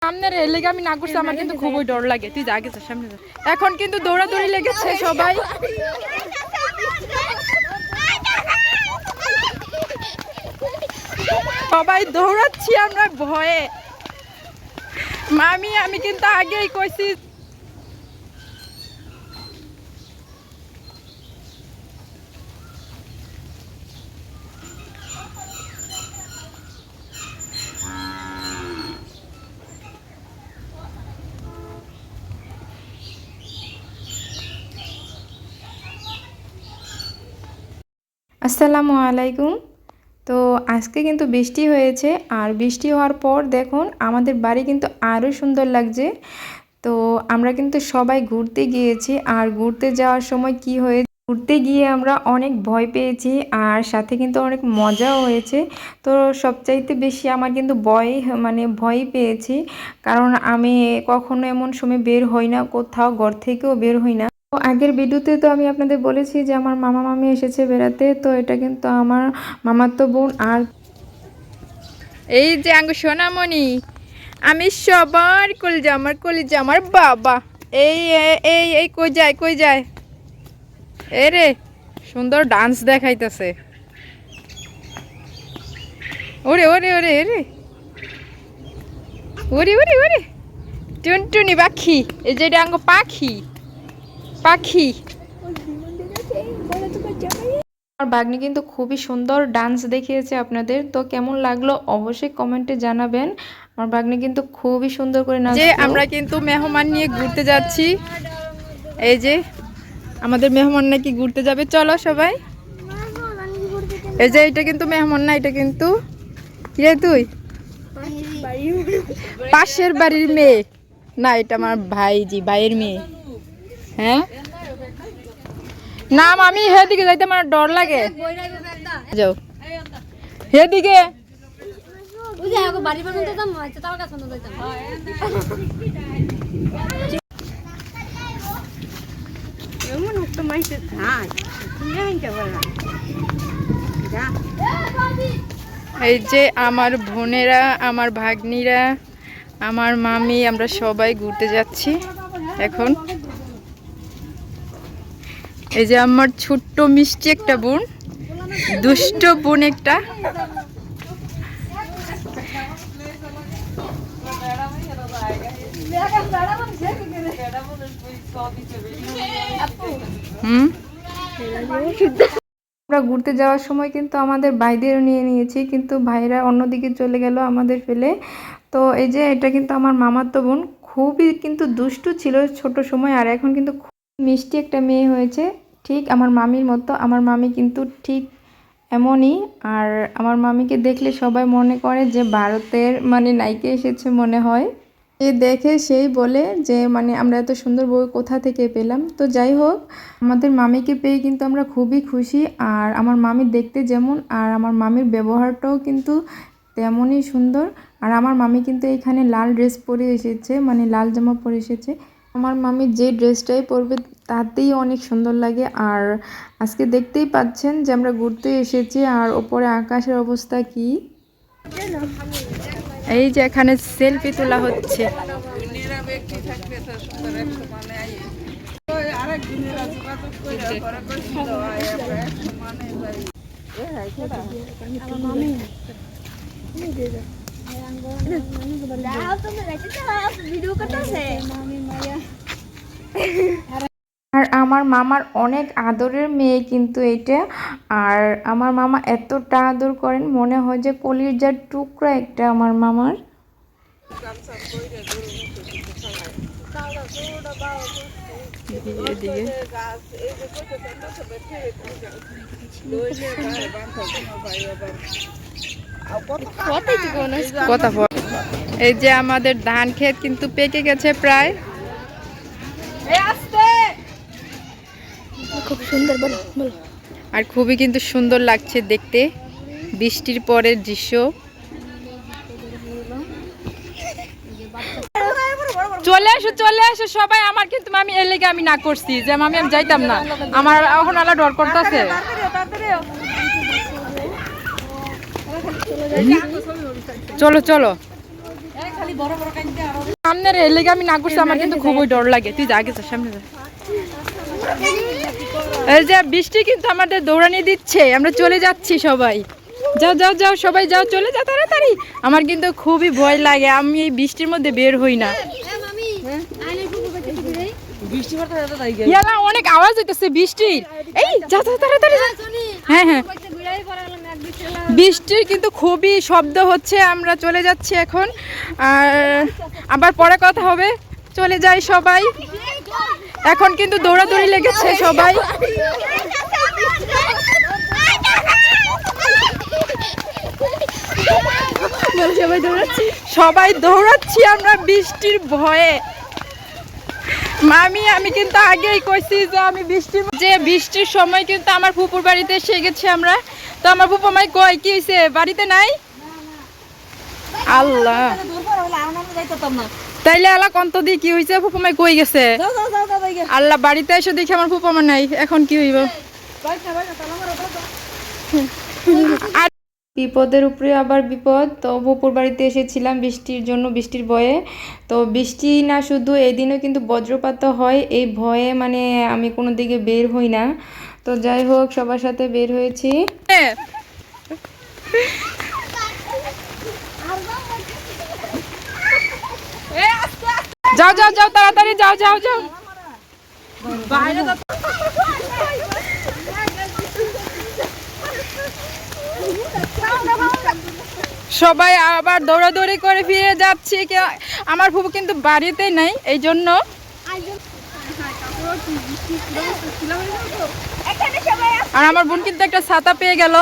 সামনের লেগে আমি না করছি, আমার কিন্তু খুবই ডর লাগে। তুই যা গেছিস সামনে যা। এখন কিন্তু দৌড়াদৌড়ি লেগেছে সবাই, সবাই দৌড়াচ্ছি আমরা ভয়ে। মামি আমি কিন্তু আগেই কইছি। আসসালামু আলাইকুম। তো আজকে কিন্তু বৃষ্টি হয়েছে, আর বৃষ্টি হওয়ার পর দেখুন আমাদের বাড়ি কিন্তু আরও সুন্দর লাগছে। তো আমরা কিন্তু সবাই ঘুরতে গিয়েছি, আর ঘুরতে যাওয়ার সময় কি হয়েছে, ঘুরতে গিয়ে আমরা অনেক ভয় পেয়েছি, আর সাথে কিন্তু অনেক মজাও হয়েছে। তো সবচাইতে বেশি আমার কিন্তু ভয় পেয়েছি, কারণ আমি কখনো এমন সময় বের হই না, কোথাও ঘর থেকেও বের হই না। তো আগের ভিডিওতে তো আমি আপনাদের বলেছি যে আমার মামা মামি এসেছে বেড়াতে। তো এটা কিন্তু আমার মামাতো বোন। আর এই যে আঙ্গু সোনামণি, আমি সবার কলিজা আমার বাবা। এই এই এই কই যায় এ রে, সুন্দর ডান্স দেখাইতেছে। ওরে ওরে ওরে রে, ওরে ওরে ওরে টুনটুনি পাখি। এই যে এটা আঙ্গু পাখি। আমার বাগনি কিন্তু খুবই সুন্দর ডান্স দেখিয়েছে আপনাদের। তো কেমন লাগলো অবশ্যই কমেন্টে জানাবেন। আমার বাগনি কিন্তু খুবই সুন্দর করে নাচছে। আমরা কিন্তু মেহমান নিয়ে ঘুরতে যাচ্ছি। এই যে আমাদের মেহমান নাকি ঘুরতে যাবে, চলো সবাই। এই যে এটা কিন্তু মেহমান না, এটা কিন্তু কে তুই পাশের বাড়ির মেয়ে না, এটা আমার ভাইয়ের মেয়ে। হ্যাঁ না আমি হেদিকে যাইতে আমার ডর লাগে। যাও হেদিকে। এই যে আমার বোনেরা, আমার ভাগ্নিরা, আমার মামি, আমরা সবাই ঘুরতে যাচ্ছি এখন। এই যে আমার ছোট্ট মিষ্টি একটা বোন, দুষ্ট বোন একটা। আমরা ঘুরতে যাওয়ার সময় কিন্তু আমাদের ভাইদেরও নিয়ে নিয়েছি, কিন্তু ভাইরা অন্যদিকে চলে গেল আমাদের ফেলে। তো এই যে এটা কিন্তু আমার মামাতো বোন, খুবই কিন্তু দুষ্টু ছিল ছোট সময়, আর এখন কিন্তু খুব মিষ্টি একটা মেয়ে হয়েছে, ঠিক আমার মামির মতো। আমার মামি কিন্তু ঠিক এমনই। আর আমার মামিকে দেখলে সবাই মনে করে যে ভারতের নায়িকা এসেছে মনে হয়। এ দেখে সেই বলে যে আমরা এত সুন্দর বউ কোথা থেকে পেলাম। তো যাই হোক, আমাদের মামিকে পেয়ে কিন্তু আমরা খুবই খুশি। আর আমার মামি দেখতে যেমন, আর আমার মামির ব্যবহারটাও কিন্তু তেমনই সুন্দর। আর আমার মামি কিন্তু এখানে লাল ড্রেস পরে এসেছে, লাল জামা পরে এসেছে। আমার মামি যে ড্রেসটাই পরবে তাতেই অনেক সুন্দর লাগে। আর আজকে দেখতেই পাচ্ছেন যে আমরা ঘুরতে এসেছি, আর ওপরে আকাশের অবস্থা কি। এই যে এখানে সেলফি তোলা হচ্ছে। আর আমার মামার অনেক আদরের মেয়ে কিন্তু এটা। আর আমার মামা এতটা আদর করেন, মনে হয় যে কলিজার টুকরা একটা আমার মামার। এই যে আমাদের ধান ক্ষেত কিন্তু পেকে গেছে প্রায়। খুব সুন্দর আর খুবই কিন্তু সুন্দর লাগছে দেখতে বৃষ্টির পরের দৃশ্য। চলে আসো সবাই। আমার কিন্তু মামি এর লেগে আমি না করছি যে মামি আমি যাইতাম না, আমার এখন আলা ডর করতেছে। চলো চলো সামনে রেলে আমি না করছি, আমার কিন্তু খুবই ডর লাগে। তুই যা গেছিস সামনে যা। এই যে বৃষ্টি কিন্তু আমাদের দৌড়ানি দিচ্ছে, আমরা চলে যাচ্ছি সবাই। যাও যাও যাও সবাই যাও, চলে যাও তাড়াতাড়ি। আমার কিন্তু খুবই ভয় লাগে, আমি এই বৃষ্টির মধ্যে বের হই না। অনেক আওয়াজ হইতেছে বৃষ্টির, এই যাও যাও তাড়াতাড়ি। হ্যাঁ হ্যাঁ, বৃষ্টির কিন্তু খুবই শব্দ হচ্ছে, আমরা চলে যাচ্ছি এখন। আর আবার পরে কথা হবে, চলে যাই সবাই। এখন কিন্তু দৌড়াদৌড়ি লেগেছে সবাই। সবাই দৌড়াচ্ছি আমরা বৃষ্টির ভয়ে। আমি কিন্তু আগেই কইছি যে বৃষ্টির সময় কিন্তু আমার ফুপুর বাড়িতে এসে গেছি আমরা। তো আমার ফুপু আমায় কই কি হইছে, বাড়িতে নাই? আল্লাহ, তাইলে আল্লাহ কন্ত দি কি হইছে, ফুপু আমায় কই গেছে? আল্লাহ, বাড়িতে এসে দেখি আমার ফুপু আমার নাই, এখন কি হইব? আর বিপদের উপরে আবার বিপদ। তো ফুপুর বাড়িতে এসেছিলাম বৃষ্টির জন্য, বৃষ্টির ভয়ে। তো বৃষ্টি না শুধু, এদিনও কিন্তু বজ্রপাত হয়, এই ভয়ে মানে আমি কোনো দিকে বের হই না। তো যাই হোক, সবার সাথে বের হয়েছি। যাও যাও যাও তাড়াতাড়ি যাও যাও যাও। সবাই আবার দৌড়াদৌড়ি করে ফিরে যাচ্ছি। আমার ফুপু কিন্তু বাড়িতে নাই, এই জন্য। আর আমার বোন কিন্তু একটা ছাতা পেয়ে গেল।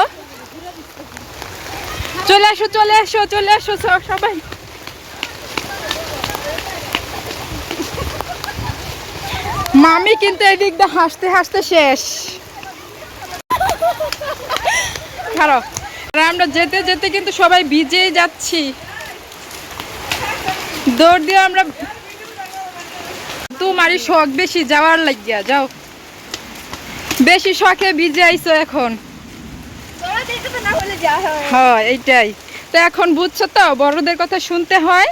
চলে আসো চলে আসো চলে আসো সবাই। মামি কিন্তু এদিক দিয়ে হাসতে হাসতে শেষ। খারাপ। আর আমরা যেতে যেতে কিন্তু সবাই ভিজেই যাচ্ছি, দৌড় দিয়ে আমরা। তোমারই শখ বেশি যাওয়ার লাগিয়া, যাও বেশি শখে ভিজে আইছো এখন। হ্যাঁ এইটাই তো, এখন বুঝছো তো, বড়দের কথা শুনতে হয়।